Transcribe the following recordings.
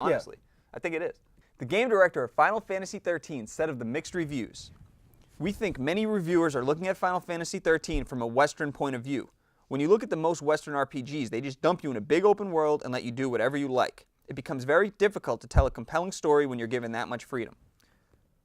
honestly. I think it is. The game director of Final Fantasy XIII said of the mixed reviews, "We think many reviewers are looking at Final Fantasy XIII from a Western point of view. When you look at the most Western RPGs, they just dump you in a big open world and let you do whatever you like. It becomes very difficult to tell a compelling story when you're given that much freedom."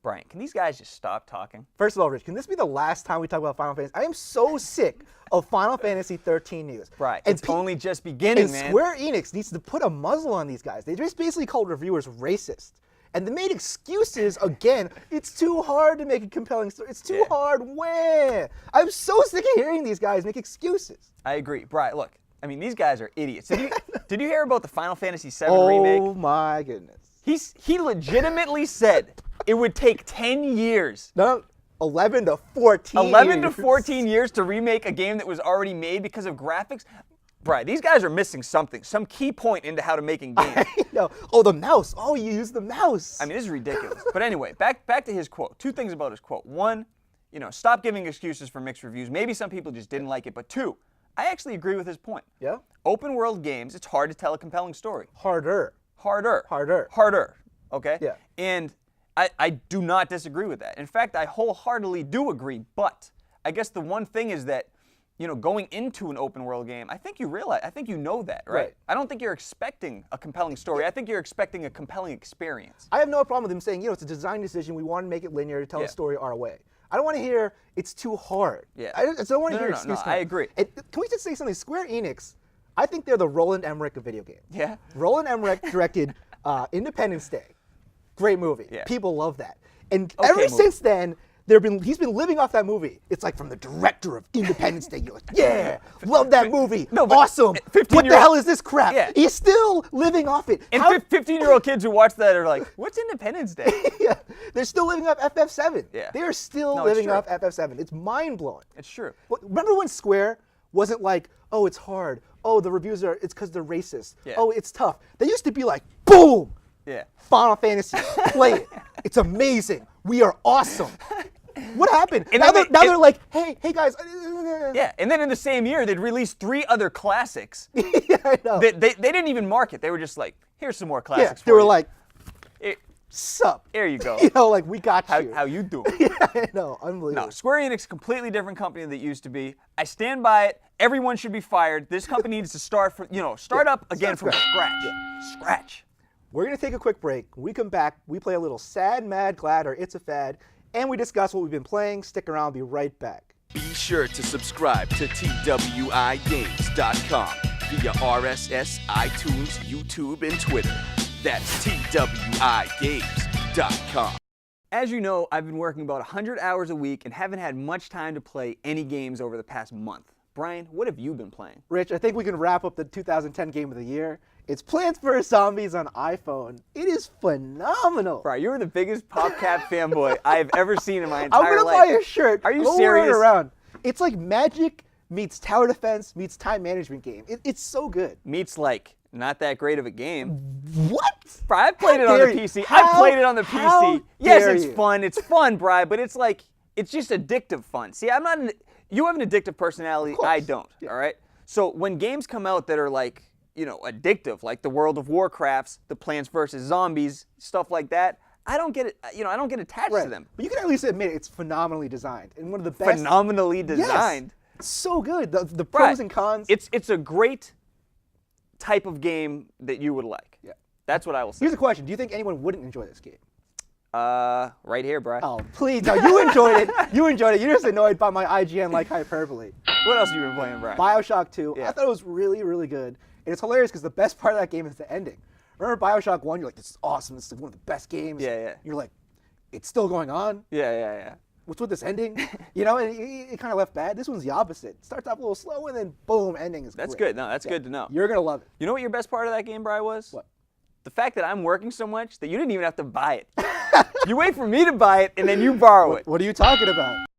Brian, can these guys just stop talking? First of all, Rich, can this be the last time we talk about Final Fantasy? I am so sick of Final Fantasy XIII news. Right, it's only just beginning, man. Square Enix needs to put a muzzle on these guys. They just basically called reviewers racist. And they made excuses again. It's too hard to make a compelling story. It's too hard. Where? I'm so sick of hearing these guys make excuses. I agree. Brian, look, I mean, these guys are idiots. Did you hear about the Final Fantasy VII remake? Oh my goodness. He legitimately said it would take 10 years. No, 11 to 14 11 to 14 years to remake a game that was already made because of graphics? Brian, these guys are missing something, some key point into how to making games. I know. Oh, the mouse. Oh, you use the mouse. I mean, this is ridiculous. But anyway, back to his quote. Two things about his quote. One, stop giving excuses for mixed reviews. Maybe some people just didn't like it. But two, I actually agree with his point. Yeah? Open world games, it's hard to tell a compelling story. Harder. Okay? Yeah. And I do not disagree with that. In fact, I wholeheartedly do agree. But I guess the one thing is that, going into an open world game, I think you know that, right? I don't think you're expecting a compelling story. I think you're expecting a compelling experience. I have no problem with him saying, it's a design decision. We want to make it linear to tell a story our way. I don't want to hear it's too hard. Yeah. I don't want to hear excuses. No, I agree. And can we just say something? Square Enix, I think they're the Roland Emmerich of video games. Yeah. Roland Emmerich directed Independence Day. Great movie. Yeah. People love that. And ever since then, he's been living off that movie. It's like from the director of Independence Day. You're like, yeah, love that movie. No, but awesome. What the hell is this crap? Yeah. He's still living off it. And 15-year-old kids who watch that are like, what's Independence Day? Yeah, they're still living off FF7. Yeah. They are still living off FF7. It's mind-blowing. It's true. Remember when Square wasn't like, oh, it's hard. Oh, the reviews it's because they're racist. Yeah. Oh, it's tough. They used to be like, boom, yeah, Final Fantasy, play it. It's amazing. We are awesome. What happened? And now they're like, hey guys. Yeah, and then in the same year, they'd release 3 other classics. Yeah, I know. They didn't even market. They were just like, here's some more classics for they were you. like, sup. Here you go. Like, we got you. How you doing? Yeah, I know. Unbelievable. No, Square Enix, completely different company than it used to be. I stand by it. Everyone should be fired. This company needs to start up again from scratch. Scratch. We're going to take a quick break. When we come back, we play a little Sad, Mad, Glad, or It's a Fad, and we discuss what we've been playing. Stick around. I'll be right back. Be sure to subscribe to TWiGames.com via RSS, iTunes, YouTube, and Twitter. That's TWiGames.com. As you know, I've been working about 100 hours a week and haven't had much time to play any games over the past month. Brian, what have you been playing? Rich, I think we can wrap up the 2010 Game of the Year. It's Plants vs. Zombies on iPhone. It is phenomenal. Brian, you're the biggest PopCap fanboy I've ever seen in my I'm entire gonna life. buy a shirt. Are you Go serious? wear it around. It's like Magic meets tower defense meets time management game. It's so good. Meets like not that great of a game. What? Brian, I played it on the PC. I played it on the PC. Yes, it's fun. It's fun, Brian, but it's like, it's just addictive fun. See, you have an addictive personality. I don't, all right? So when games come out that are like, addictive, like the World of Warcrafts, the Plants vs. Zombies, stuff like that, I don't get it. I don't get attached to them. But you can at least admit it's phenomenally designed and one of the best. Phenomenally designed. Yes. It's so good. The pros and cons. It's a great type of game that you would like. Yeah. That's what I will say. Here's a question: do you think anyone wouldn't enjoy this game? Right here, Brian. Oh, please! No, you enjoyed it. You enjoyed it. You're just annoyed by my IGN-like hyperbole. What else have you been playing, Brian? Bioshock 2. Yeah. I thought it was really, really good. And it's hilarious because the best part of that game is the ending. Remember Bioshock 1? You're like, this is awesome. This is one of the best games. Yeah. You're like, it's still going on? Yeah. What's with this ending? And it kind of left bad. This one's the opposite. It starts off a little slow and then boom, ending is That's great. good. No, that's good to know. You're going to love it. You know what your best part of that game, Brian, was? What? The fact that I'm working so much that you didn't even have to buy it. You wait for me to buy it and then you borrow it. What are you talking about?